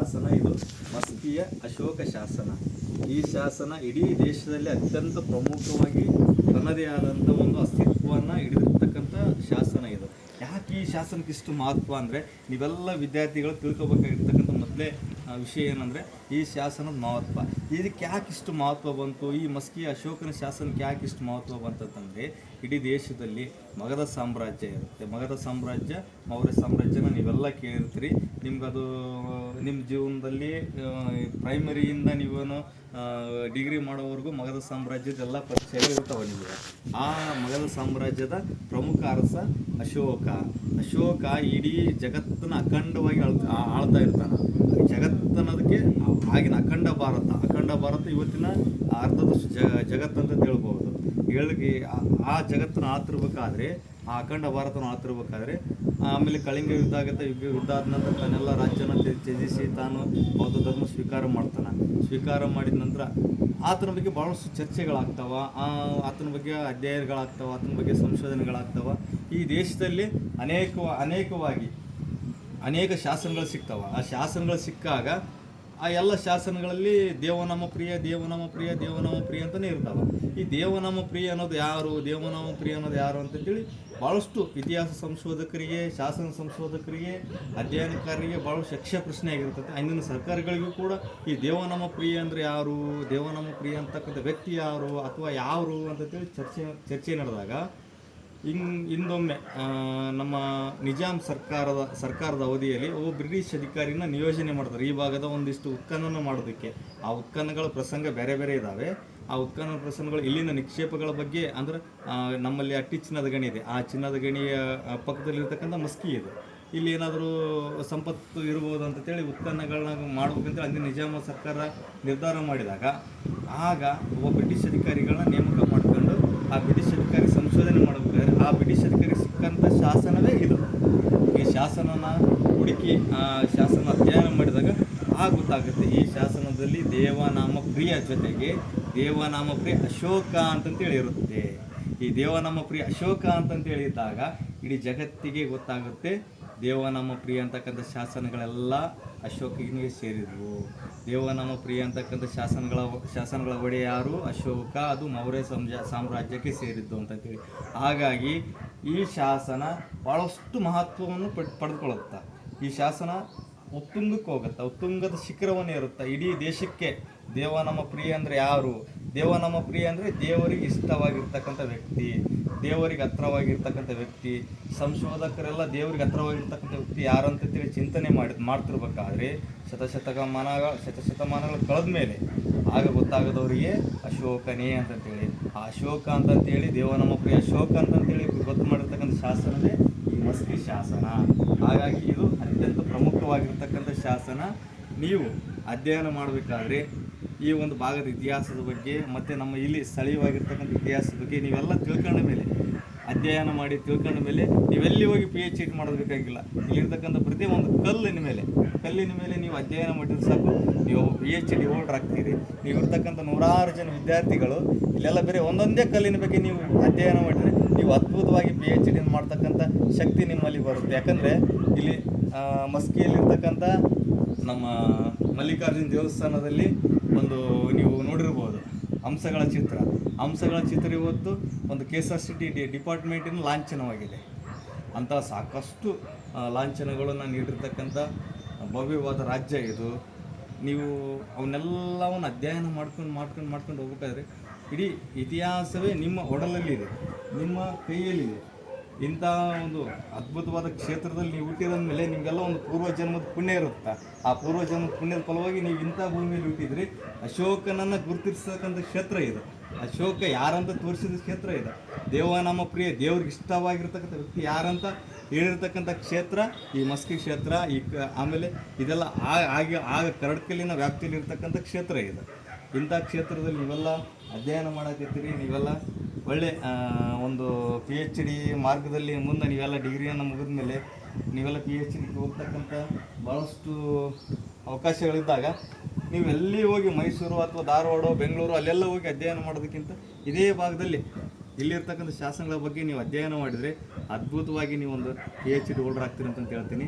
ಶಾಸನ ಇದು ಮಸ್ಕಿಯ ಅಶೋಕ ಶಾಸನ. ಈ ಶಾಸನ ಇಡೀ ದೇಶದಲ್ಲಿ ಅತ್ಯಂತ ಪ್ರಮುಖವಾಗಿ ತನ್ನದೇ ಆದಂಥ ಒಂದು ಅಸ್ತಿತ್ವವನ್ನು ಹಿಡಿದಿರ್ತಕ್ಕಂಥ ಶಾಸನ ಇದು. ಯಾಕೆ ಈ ಶಾಸನಕ್ಕೆ ಇಷ್ಟು ಮಹತ್ವ ಅಂದರೆ, ನೀವೆಲ್ಲ ವಿದ್ಯಾರ್ಥಿಗಳು ತಿಳ್ಕೊಬೇಕಾಗಿರ್ತಕ್ಕಂಥ ಮೊದಲೇ ವಿಷಯ ಏನಂದರೆ ಈ ಶಾಸನದ ಮಹತ್ವ. ಇದಕ್ಕೆ ಯಾಕೆ ಇಷ್ಟು ಮಹತ್ವ ಬಂತು, ಈ ಮಸ್ಕಿ ಅಶೋಕನ ಶಾಸನಕ್ಕೆ ಯಾಕೆ ಇಷ್ಟು ಮಹತ್ವ ಬಂತಂತಂದರೆ, ಇಡೀ ದೇಶದಲ್ಲಿ ಮಗಧ ಸಾಮ್ರಾಜ್ಯ ಇರುತ್ತೆ. ಮಗಧ ಸಾಮ್ರಾಜ್ಯ, ಮೌರ್ಯ ಸಾಮ್ರಾಜ್ಯನ ನೀವೆಲ್ಲ ಕೇಳಿರ್ತೀರಿ. ನಿಮ್ಗದು ನಿಮ್ಮ ಜೀವನದಲ್ಲಿ ಪ್ರೈಮರಿಯಿಂದ ನೀವೇನು ಡಿಗ್ರಿ ಮಾಡೋವರೆಗೂ ಮಗಧ ಸಾಮ್ರಾಜ್ಯದೆಲ್ಲ ಪರಿಚಯ ಇರ್ತಾವೆ ನಿಮಗೆ. ಆ ಮಗಧ ಸಾಮ್ರಾಜ್ಯದ ಪ್ರಮುಖ ಅರಸ ಅಶೋಕ ಇಡೀ ಜಗತ್ತನ್ನು ಅಖಂಡವಾಗಿ ಆಳ್ತಾ ಇರ್ತಾನೆ. ಜಗತ್ತನ್ನೋದಕ್ಕೆ ಆಗಿನ ಅಖಂಡ ಭಾರತ ಇವತ್ತಿನ ಅರ್ಧದಷ್ಟು ಜಗತ್ತಂತ ತಿಳ್ಬೋದು. ಆ ಜಗತ್ತನ್ನು ಆಳ್ತಿರ್ಬೇಕಾದ್ರೆ, ಆ ಅಖಂಡ ಭಾರತನ ಆಳ್ತಿರ್ಬೇಕಾದ್ರೆ, ಆಮೇಲೆ ಕಳಿಂಗ ಯುದ್ಧ ಆಗುತ್ತೆ. ಯುದ್ಧ ಆದ ನಂತರ ತನ್ನೆಲ್ಲ ರಾಜ್ಯನ ತ್ಯಜಿಸಿ ತಾನು ಬೌದ್ಧ ಧರ್ಮ ಸ್ವೀಕಾರ ಮಾಡಿದ ನಂತರ ಆತನ ಬಗ್ಗೆ ಭಾಳಷ್ಟು ಚರ್ಚೆಗಳಾಗ್ತಾವ, ಆತನ ಬಗ್ಗೆ ಅಧ್ಯಯನಗಳಾಗ್ತಾವ, ಆತನ ಬಗ್ಗೆ ಸಂಶೋಧನೆಗಳಾಗ್ತಾವ. ಈ ದೇಶದಲ್ಲಿ ಅನೇಕ ಶಾಸನಗಳು ಸಿಗ್ತಾವ. ಆ ಶಾಸನಗಳು ಸಿಕ್ಕಾಗ ಆ ಎಲ್ಲ ಶಾಸನಗಳಲ್ಲಿ ದೇವನಾಮ ಪ್ರಿಯ ಅಂತಲೇ ಇರ್ತಾವೆ. ಈ ದೇವನಾಮ ಪ್ರಿಯ ಅನ್ನೋದು ಯಾರು ಅಂತೇಳಿ ಭಾಳಷ್ಟು ಇತಿಹಾಸ ಸಂಶೋಧಕರಿಗೆ, ಶಾಸನ ಸಂಶೋಧಕರಿಗೆ, ಅಧ್ಯಯನಕಾರರಿಗೆ ಭಾಳಷ್ಟು ಯಕ್ಷ ಪ್ರಶ್ನೆ ಆಗಿರ್ತದೆ. ಅಂದಿನ ಸರ್ಕಾರಗಳಿಗೂ ಕೂಡ ಈ ದೇವನಾಮ ಪ್ರಿಯ ಅಂದರೆ ಯಾರು, ದೇವನಾಮ ಪ್ರಿಯ ಅಂತಕ್ಕಂಥ ವ್ಯಕ್ತಿ ಯಾರು ಅಥವಾ ಯಾರು ಅಂತೇಳಿ ಚರ್ಚೆ ನಡೆದಾಗ ಇಂದೊಮ್ಮೆ ನಮ್ಮ ನಿಜಾಮ್ ಸರ್ಕಾರದ ಅವಧಿಯಲ್ಲಿ ಒಬ್ಬ ಬ್ರಿಟಿಷ್ ಅಧಿಕಾರಿನ ನಿಯೋಜನೆ ಮಾಡ್ತಾರೆ ಈ ಭಾಗದ ಒಂದಿಷ್ಟು ಉತ್ಖನನ ಮಾಡೋದಕ್ಕೆ. ಆ ಉತ್ಖನಗಳ ಪ್ರಸಂಗ ಬೇರೆ ಇದ್ದಾವೆ. ಆ ಉತ್ಖನನ ಪ್ರಸಂಗಗಳು ಇಲ್ಲಿನ ನಿಕ್ಷೇಪಗಳ ಬಗ್ಗೆ, ಅಂದ್ರೆ ನಮ್ಮಲ್ಲಿ ಅಟ್ಟಿ ಚಿನ್ನದ ಗಣಿ ಇದೆ, ಆ ಚಿನ್ನದ ಗಣಿಯ ಪಕ್ಕದಲ್ಲಿರ್ತಕ್ಕಂಥ ಮಸ್ಕಿ ಇದೆ. ಇಲ್ಲಿ ಏನಾದರೂ ಸಂಪತ್ತು ಇರ್ಬೋದು ಅಂತೇಳಿ ಉತ್ಖನಗಳನ್ನ ಮಾಡ್ಬೇಕಂತೇಳಿ ಅಂದಿನ ನಿಜಾಮ ಸರ್ಕಾರ ನಿರ್ಧಾರ ಮಾಡಿದಾಗ, ಆಗ ಒಬ್ಬ ಬ್ರಿಟಿಷ್ ಅಧಿಕಾರಿಗಳನ್ನ ನೇಮಕ ಮಾಡಿಕೊಂಡು ಆ ಬ್ರಿಟಿಷ್ ಅಧಿಕಾರಿ ಸಂಶೋಧನೆ ಮಾಡಬೇಕಾದ್ರೆ ಆ ಬ್ರಿಟಿಷ್ ಅಧಿಕಾರಿ ಸಿಕ್ಕಂಥ ಶಾಸನವೇ ಇದು. ಈ ಶಾಸನನ ಹುಡುಕಿ ಶಾಸನ ಅಧ್ಯಯನ ಮಾಡಿದಾಗ ಗೊತ್ತಾಗುತ್ತೆ ಈ ಶಾಸನದಲ್ಲಿ ದೇವನಾಮ ಪ್ರಿಯ ಜೊತೆಗೆ ದೇವನಾಮ ಪ್ರಿಯ ಅಶೋಕ ಅಂತಂತೇಳಿ ಇರುತ್ತೆ. ಈ ದೇವನಾಮ ಪ್ರಿಯ ಅಶೋಕ ಅಂತಂತೇಳಿದಾಗ ಇಡೀ ಜಗತ್ತಿಗೆ ಗೊತ್ತಾಗುತ್ತೆ ದೇವನಾಮ ಪ್ರಿಯ ಅಂತಕ್ಕಂಥ ಶಾಸನಗಳೆಲ್ಲ ಅಶೋಕನಿಗೆ ಸೇರಿದ್ವು. ದೇವನಾಮ ಪ್ರಿಯ ಅಂತಕ್ಕಂಥ ಶಾಸನಗಳ ಒಡೆಯ ಯಾರು, ಅಶೋಕ. ಅದು ಮೌರ್ಯ ಸಾಮ್ರಾಜ್ಯಕ್ಕೆ ಸೇರಿದ್ದು ಅಂತಂತೇಳಿ. ಹಾಗಾಗಿ ಈ ಶಾಸನ ಭಾಳಷ್ಟು ಮಹತ್ವವನ್ನು ಪಡೆದುಕೊಳ್ಳುತ್ತಾ. ಈ ಶಾಸನ ಉತ್ತುಂಗಕ್ಕೆ ಹೋಗುತ್ತೆ, ಉತ್ತುಂಗದ ಶಿಖರವನ್ನು ಇರುತ್ತೆ. ಇಡೀ ದೇಶಕ್ಕೆ ದೇವನಾಮ ಪ್ರಿಯ ಅಂದರೆ ಯಾರು, ದೇವನಾಮ ಪ್ರಿಯ ಅಂದರೆ ದೇವರಿಗೆ ಇಷ್ಟವಾಗಿರ್ತಕ್ಕಂಥ ವ್ಯಕ್ತಿ, ದೇವರಿಗೆ ಹತ್ರವಾಗಿರ್ತಕ್ಕಂಥ ವ್ಯಕ್ತಿ. ಸಂಶೋಧಕರೆಲ್ಲ ದೇವರಿಗೆ ಹತ್ರವಾಗಿರ್ತಕ್ಕಂಥ ವ್ಯಕ್ತಿ ಯಾರಂತೇಳಿ ಚಿಂತನೆ ಮಾಡ್ತಿರ್ಬೇಕಾದ್ರೆ ಶತಶತಮಾನಗಳು ಕಳೆದ ಮೇಲೆ ಆಗ ಗೊತ್ತಾಗದವರಿಗೆ ಅಶೋಕನೇ ಅಂತಂತೇಳಿ, ಆ ಅಶೋಕ ಅಂತಂತೇಳಿ ದೇವನಾಮ ಪ್ರಿಯ ಅಶೋಕ ಅಂತಂತೇಳಿ ಗೊತ್ತು ಮಾಡಿರ್ತಕ್ಕಂಥ ಶಾಸನವೇ ಈ ಮಸ್ಕಿ ಶಾಸನ. ಹಾಗಾಗಿ ಇದು ಅತ್ಯಂತ ಪ್ರಮುಖವಾಗಿರ್ತಕ್ಕಂಥ ಶಾಸನ. ನೀವು ಅಧ್ಯಯನ ಮಾಡಬೇಕಾದ್ರೆ ಈ ಒಂದು ಭಾಗದ ಇತಿಹಾಸದ ಬಗ್ಗೆ ಮತ್ತು ನಮ್ಮ ಇಲ್ಲಿ ಸ್ಥಳೀಯವಾಗಿರ್ತಕ್ಕಂಥ ಇತಿಹಾಸದ ಬಗ್ಗೆ ನೀವೆಲ್ಲ ತಿಳ್ಕೊಂಡ ಮೇಲೆ, ಅಧ್ಯಯನ ಮಾಡಿ ತಿಳ್ಕೊಂಡ ಮೇಲೆ ನೀವೆಲ್ಲಿ ಹೋಗಿ PhD ಮಾಡಬೇಕಾಗಿಲ್ಲ. ಇಲ್ಲಿರ್ತಕ್ಕಂಥ ಪ್ರತಿ ಒಂದು ಕಲ್ಲಿನ ಮೇಲೆ ನೀವು ಅಧ್ಯಯನ ಮಾಡಿದ್ರೆ ಸಾಕು, ನೀವು PhD ಹೋಲ್ಡರ್ ಆಗ್ತೀರಿ. ನೀವು ಇರ್ತಕ್ಕಂಥ ನೂರಾರು ಜನ ವಿದ್ಯಾರ್ಥಿಗಳು ಇಲ್ಲೆಲ್ಲ ಬೇರೆ ಒಂದೊಂದೇ ಕಲ್ಲಿನ ಬಗ್ಗೆ ನೀವು ಅಧ್ಯಯನ ಮಾಡಿದರೆ ನೀವು ಅದ್ಭುತವಾಗಿ PhD ಮಾಡ್ತಕ್ಕಂಥ ಶಕ್ತಿ ನಿಮ್ಮಲ್ಲಿ ಬರುತ್ತೆ. ಯಾಕಂದರೆ ಇಲ್ಲಿ ಮಸ್ಕಿಯಲ್ಲಿರ್ತಕ್ಕಂಥ ನಮ್ಮ ಮಲ್ಲಿಕಾರ್ಜುನ ದೇವಸ್ಥಾನದಲ್ಲಿ ಒಂದು ನೀವು ನೋಡಿರ್ಬೋದು ಹಂಸಗಳ ಚಿತ್ರ ಇವತ್ತು ಒಂದು KSRTC ಡಿಪಾರ್ಟ್ಮೆಂಟಿನ ಲಾಂಛನವಾಗಿದೆ. ಅಂಥ ಸಾಕಷ್ಟು ಲಾಂಛನಗಳನ್ನು ನೀಡಿರ್ತಕ್ಕಂಥ ಭವ್ಯವಾದ ರಾಜ್ಯ ಇದು. ನೀವು ಅವನ್ನೆಲ್ಲವನ್ನು ಅಧ್ಯಯನ ಮಾಡ್ಕೊಂಡು ಹೋಗ್ಬೇಕಾದ್ರೆ ಇಡೀ ಇತಿಹಾಸವೇ ನಿಮ್ಮ ಒಡಲಲ್ಲಿದೆ, ನಿಮ್ಮ ಕೈಯಲ್ಲಿದೆ. ಇಂಥ ಒಂದು ಅದ್ಭುತವಾದ ಕ್ಷೇತ್ರದಲ್ಲಿ ನೀವು ಹುಟ್ಟಿದ ಮೇಲೆ ನಿಮಗೆಲ್ಲ ಒಂದು ಪೂರ್ವಜನ್ಮದ ಪುಣ್ಯ ಇರುತ್ತೆ. ಆ ಪೂರ್ವಜನ್ಮದ ಪುಣ್ಯದ ಫಲವಾಗಿ ನೀವು ಇಂಥ ಭೂಮಿಯಲ್ಲಿ ಹುಟ್ಟಿದ್ರಿ. ಅಶೋಕನನ್ನು ಗುರುತಿಸ್ತಕ್ಕಂಥ ಕ್ಷೇತ್ರ ಇದು. ಅಶೋಕ ಯಾರಂತ ತೋರಿಸಿದ ಕ್ಷೇತ್ರ ಇದು. ದೇವನಾಮ ಪ್ರಿಯ, ದೇವ್ರಿಗೆ ಇಷ್ಟವಾಗಿರ್ತಕ್ಕಂಥ ವ್ಯಕ್ತಿ ಯಾರಂತ ಹೇಳಿರ್ತಕ್ಕಂಥ ಕ್ಷೇತ್ರ ಈ ಮಸ್ಕಿ ಕ್ಷೇತ್ರ. ಆಮೇಲೆ ಇದೆಲ್ಲ ಆಗ ಕರಡ್ಕಲ್ಲಿನ ವ್ಯಾಪ್ತಿಯಲ್ಲಿ ಇರ್ತಕ್ಕಂಥ ಕ್ಷೇತ್ರ ಇದು. ಇಂಥ ಕ್ಷೇತ್ರದಲ್ಲಿ ನೀವೆಲ್ಲ ಅಧ್ಯಯನ ಮಾಡಕತ್ತೀರಿ. ನೀವೆಲ್ಲ ಒಳ್ಳೆ ಒಂದು PhD ಮಾರ್ಗದಲ್ಲಿ ಮುಂದೆ ನೀವೆಲ್ಲ ಡಿಗ್ರಿಯನ್ನು ಮುಗಿದ ಮೇಲೆ ನೀವೆಲ್ಲ PhDಗೆ ಹೋಗ್ತಕ್ಕಂಥ ಭಾಳಷ್ಟು ಅವಕಾಶಗಳಿದ್ದಾಗ ನೀವು ಎಲ್ಲಿ ಹೋಗಿ ಮೈಸೂರು ಅಥವಾ ಧಾರವಾಡ, ಬೆಂಗಳೂರು ಅಲ್ಲೆಲ್ಲ ಹೋಗಿ ಅಧ್ಯಯನ ಮಾಡೋದಕ್ಕಿಂತ ಇದೇ ಭಾಗದಲ್ಲಿ ಇಲ್ಲಿರ್ತಕ್ಕಂಥ ಶಾಸನಗಳ ಬಗ್ಗೆ ನೀವು ಅಧ್ಯಯನ ಮಾಡಿದರೆ ಅದ್ಭುತವಾಗಿ ನೀವು ಒಂದು PhD ಹೋಲ್ಡರ್ ಆಗ್ತೀರಿ ಅಂತ ಹೇಳ್ತೀನಿ.